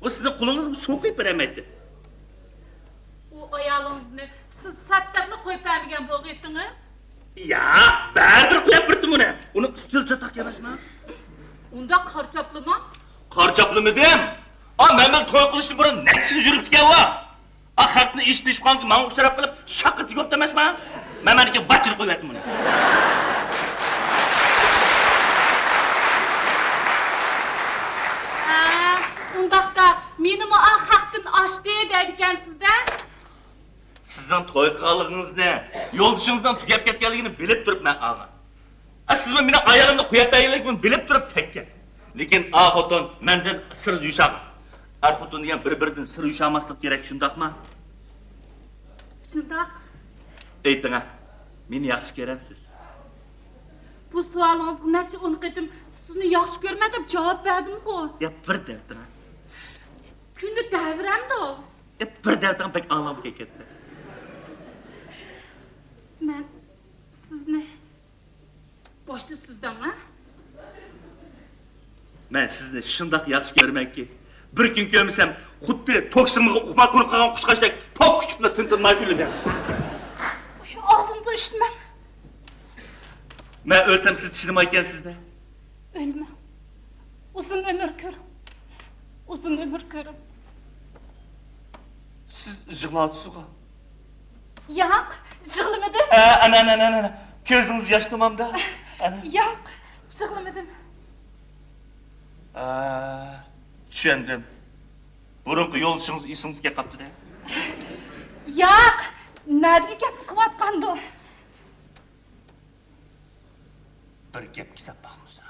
O sizin kulunuz soğukayıp veremedi. O ayağınızı siz sattakını koyup vermegen bol ettiniz. Ya, ben bir koyup verdim onu. Onu üstüne çatak yemezme. Onda karçaplı mı? Karçaplı mı diyeyim? Ben böyle toy kılıştım buranın netsini yürüp diye var. Halkını iş dış kanki bana uçlarap kılıp şakıtı yok demez mi? Ben benimki vatçılık koyuverdim onu. Undaqda menimi halktan aştı deydiken sizden. Sizden toy kılığınız ne? Yol dışınızdan tükep ketkenligini bilip durup ben ağa. Siz beni ayağımda kuyap ayırlık bilip durup tekken. Lekin ağa xoton menden sır yuşaq. Ar xoton diyen bir-birden sır yuşamaslık gerek şundaq mı? Şundaq. Eytine, meni yaxşı göremsiz. Bu sualınızga neçe onu qetim sizni yaxşı görmedim cevap verdim ko. Ya bir devtine. Günde devremdi o. Ya bir devtine pek anlamı keketdi. Ben sizni başta sizden ha? Ben sizni şundaq yaxşı görmek ki, bir gün görmesem, xuddi toksimiga uqma kunu qalgan qushqashdek pok kuchibni tintinmay gülüder. Ağzınızı üşütmem. Ben ölsem siz tişinmayken sizde. Ölmem. Uzun ömür körüm. Uzun ömür körüm. Siz jığlatısıqa. Yok, jığlamadım. Ana. Gözünüz yaş tamamda. Yok, jığlamadım. Düşündüm. Burunqi yolçunuz esingizga qapti-da. Yok, nadiga gapni qilayotgandi o. Bir gap kesap baxmısa.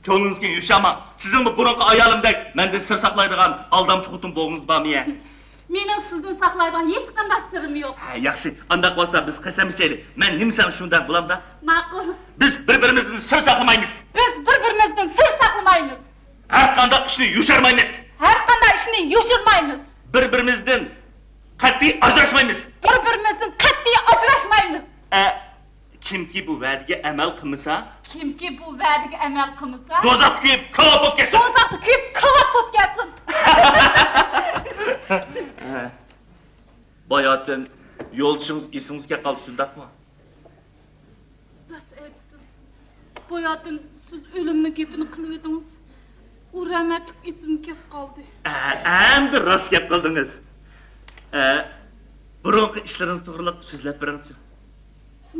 Ko'nglingizga yuşama. Sizin bu burunqi ayolimdek mende sir saqlaydigan aldamchi xutin bo'g'ingiz bormi-ya? Mening sizdan saqlaydigan hech qanday sirim yo'q. Yaxshi, undaq bo'lsa biz qasam ichaylik. Men nimsam shundan bulamda? Ma'qul. Biz bir-birimizdan sir saqlamaymiz. Biz bir-birimizdan sir saqlamaymiz. Har qanday ishni yusharmaymiz. Har qanday ishni yoshirmaymiz. Bir-birimizdan qat'iy ajrashmaymiz. Bir-birimizdan qat'iy ajrashmaymiz. Kimki bu va'daga amal qilmasa, Kimki bu va'daga amal qilmasa, do'zax kuyib, kalob bo'lib ketsin. do'zaxda kuyib, kalob bo'lib ketsin. Bayatın yolcunuz esingizga qoldi, shundaqmi? Bas aytsiz. Boyatın siz o'limni gapini qilib edingiz. U rahmatli esimga kelib qoldi. Endi rost gap qildingiz. Burunqi ishlaringiz to'g'riliq so'zlab beringchi.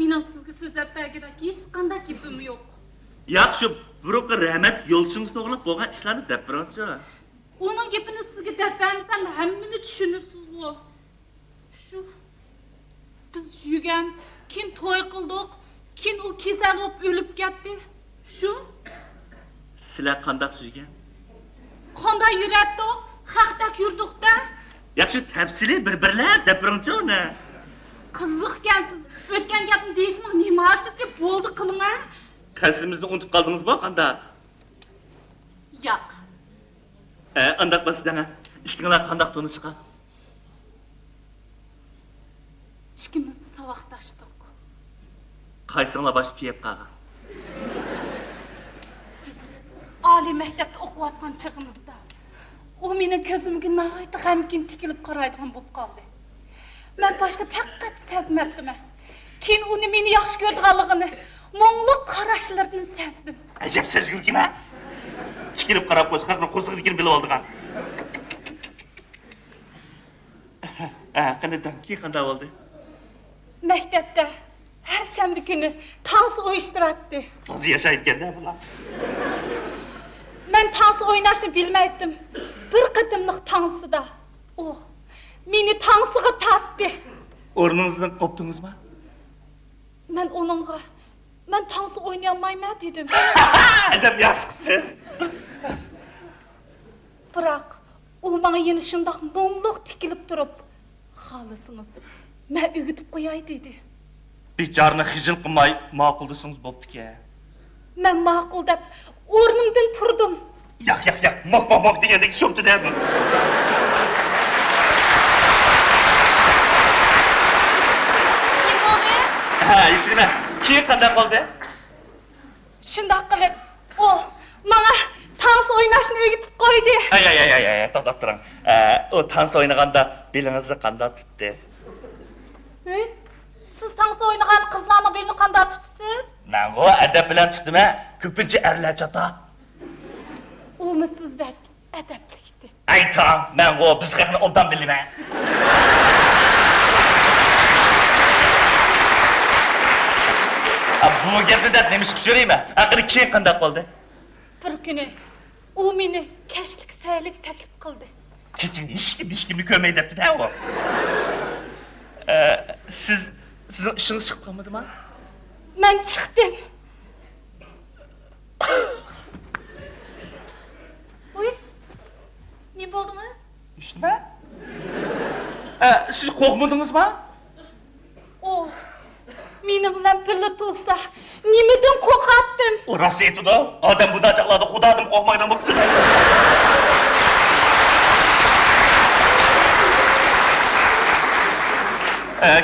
Mening sizga so'zlab bergidek hech qanday gapim yo'q. Yaxshi, burunqi rahmat yo'lchingiz to'g'riliq bo'lgan ishlarni deb beringchi. Uning gapini sizga deb bermasam hammani tushunasiz-ku. Shu biz yugan, keyin to'y qildik, keyin u kasal bo'lib o'lib ketdi. Shu Sizlar qanday yurgan? qanday yuratdi? Haqdak yurdik-da. Yaxshi, tafsili bir-birlar deb beringchi uni. Qizliqkansiz. O'tgan gapni deyishning nima uchun deb bo'ldi qiling-a? Qarsimizni unutib qoldingizmi qanday? Yo'q. Undaq bo'lsa-da, ishinglar qanday tanishgan? Ikkimiz savoqdashdik. Qaysinglar bosh kiyib qolgan? Biz oliy maktabda o'qiyotgan chig'imizda u mening ko'zimga nihoyat g'amgin tikilib qaraydigan bo'lib qoldi. Men boshda faqat sezmabdim. Keyin uni meni yaxshi ko'rganligini, mungli qarashlaridan sezdim. Ajab sezgurkima? Tikilib qarab qo'ysa, qaqni qo'rqigini bilib oldigan. Qanday bo'ldi? Maktabda har shanba kuni dans uyushtiradi. To'zi yashayotganda bular. Men dans o'ynashni bilmaydim. Bir qatimliq tansida u meni tansiga tatdi. O'rningizdan qopdingizmi? Men dans o'ynay olmayman dedim. Ajab yaxshi qilibsiz. Biroq u menga yana shundoq mumliq tikilib turib, "Xolisimiz, men o'gitib qo'yay" dedi. Bechorani xijil qilmay ma'qul desangiz bo'pti-ku. Men ma'qul deb o'rnimdan turdim. Yo'q, moq degandek sho'pdi-da bu. Esingizda keyin qanday qoldi? Shundoq qilib, u menga dans o'ynash başını ögütüp koydu. Ay, to'xtab turing. O tans o'ynaganda belingizni qanday tutdi? Siz tansı oynagan kızlarla belini qanday tutasiz? Men o adab bilan tutma, ko'pincha erlar chata. Umi sizdek edeplikdi. Aytam, men o biz haqni obdan bilaman. Bu gapni deb nima qilib so'rayman? Aqli keyin qanday qoldi? Bir kuni u meni kashlik saylik taklif qildi. Keyin hech kimni ko'rmay debdi-da u. Sizning ishingiz chiqib qolmadimi? Men chiqdim. Uy, ne bo'ldingiz? Ishnimi? Siz qo'rqmadingizmi? Oh, mening bilan birga tursa, nimadan qo'rqatdim? O rost aytdi-da. Odam bunday chaqlarda xudodan qo'rqmaydigan bo'libdi.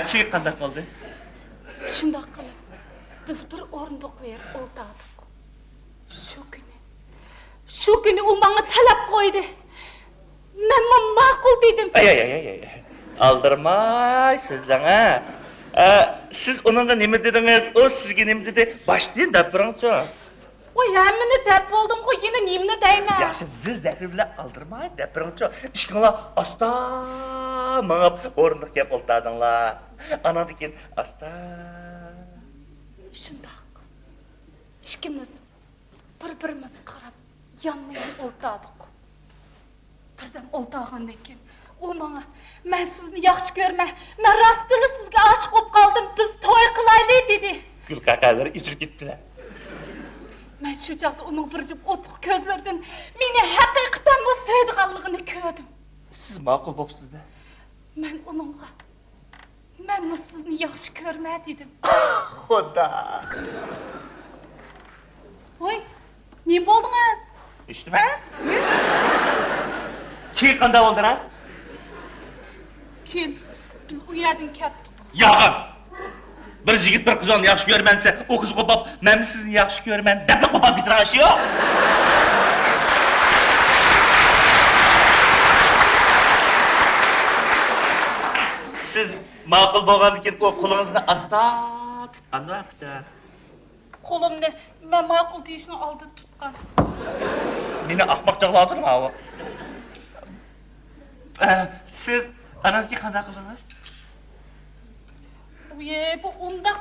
Keyin qanday qoldi? Shunday qilib, biz bir o'rindiq berib o'ltirdik. Shu kuni u menga talab qo'ydi. Men ma'qul dedim. Ay. Aldirmay so'zlang ha. Siz uningga nima dedingiz? O sizga nima dedi? Boshdan deb turing-chi. Oy, hammani deb bo'ldim-ku, yana nimani deyman? Yaxshi, zil zahri bilan aldirmay deb turing-chi. Ishqinglar asta mangab o'rindiq gap o'ltirdinglar. Anadan keyin asta. Shundoq. Ikkimiz bir-birimizga qarab yonma-yon o'ltirdik. Birdan o'ltirgandan keyin u menga "Men sizni yaxshi ko'rman. Men rostila sizga oshiq bo'lib qoldim. Biz to'y qilaylik" dedi. Gul qaqalari ichib ketdilar. Men shu chaqda uning bir jup otiq ko'zlaridan meni haqiqatan bu sevdiganligini ko'rdim. Siz ma'qul bo'libsiz-da. Men uningga "Men sizni yaxshi ko'rman" dedim. Xudo. Voy, ne bo'ldingiz? Eshitma? Keyin qanday o'ldiras? Keyin biz u yerdan ketdik. Yog'in. Bir yigit bir qizni yaxshi ko'rmansa, o qiz qo'pab, "Men sizni yaxshi ko'raman" deb qo'pab bitirash yo'q. Siz ma'qul bo'lgandan keyin o qo'lingizni asta tutqanda vaqtcha. Qo'limni men ma'qul deyishni oldida tutgan. Meni ahmoq chaqladingmi o? Siz anaki qanday qildingiz? Uye, bu undaq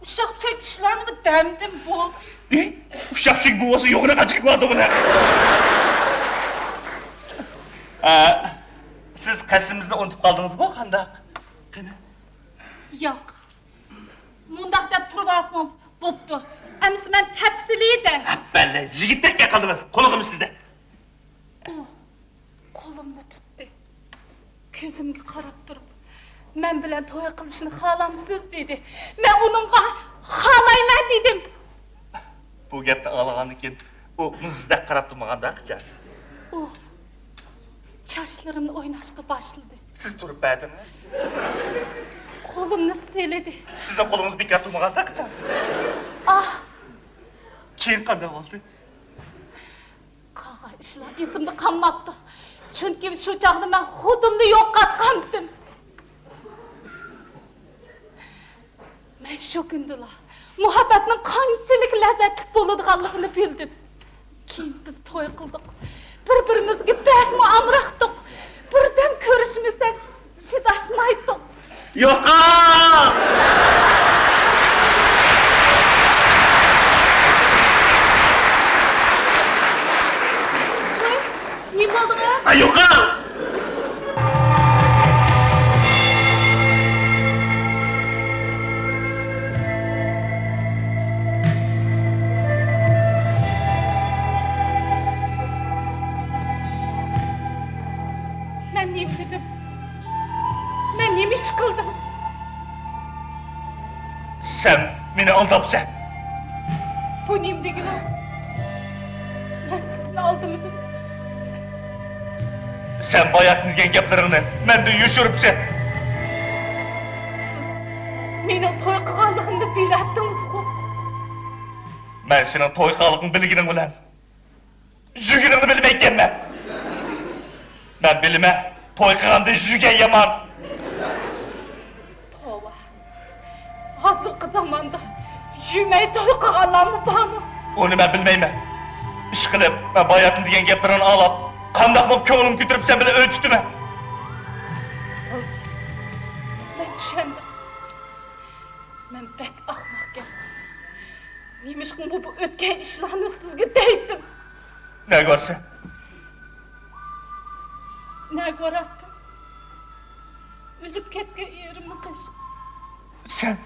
uşaqçak ishlarni damdim bo'ldi. Uşaqçak bu olsa yo'g'ini qanchalik bo'ldi buni? Siz qasimimizni unutib qoldingizmi qandaq? Qani? Yo'q. Mundaq deb turasınız bo'pti. Amsi men tafsilida. Balla, yigitdek qaldingiz. Qo'lig'im sizda. Qo'limni tutdi. Ko'zimga qarab turib, "Men bilan to'y qilishni xohlamsiz" dedi. Men uningga "Xohlayman" dedim. Bu gapni anglagandan keyin u muzda qarab turmaganda-chi. Charchlarimni o'ynashga boshladi. Siz turib berdingiz. Qo'limni siladi. Sizning qo'lingiz bekor turmaganda-chi. Keyin qanday bo'ldi? Qolgan ishlar esimda qolmabdi. Chunki shu chaqda men xudimni yo'qotgandim. Men shu kundala muhabbatning qanchalik lazzatli bo'ladiganligini bildim. Keyin biz to'y qildik. Bir-birimizga bakmo amraqdik. Birdan ko'rishmasak, chidashmaydik. Yo'qa! Ne bo'ldingiz? Yo'qa! Men nima dedim? Men nima ish qildim? Sen meni aldabsan. Bu nima deganingiz? Men sizni aldimdim. Sen bayaq bilgan gaplaringni mendan yo'shiribsan. Siz mening to'y qilganligimni biladingiz-ku. Men sening to'y qilganligingni bilganim bilan jugiringni bilmay etkenmen. Ben bilime toy kıranda jügen yaman. Tova. Hazırkı zamanda jümeyi toy kılanlar mı var mı? Onu ben bilmeyme. İş kılıp, ben bayatın diyen geplerini ağlap, kandak mı köngülüm götürüp sen bile ölçtüme. Oldu. Ben düşendim. Ben bek ahmakken. Neymişkin bu ötken işlerini sizge deydim. Ne görsen? Ne görattım? Ölüp ketken yerimi kış. Sen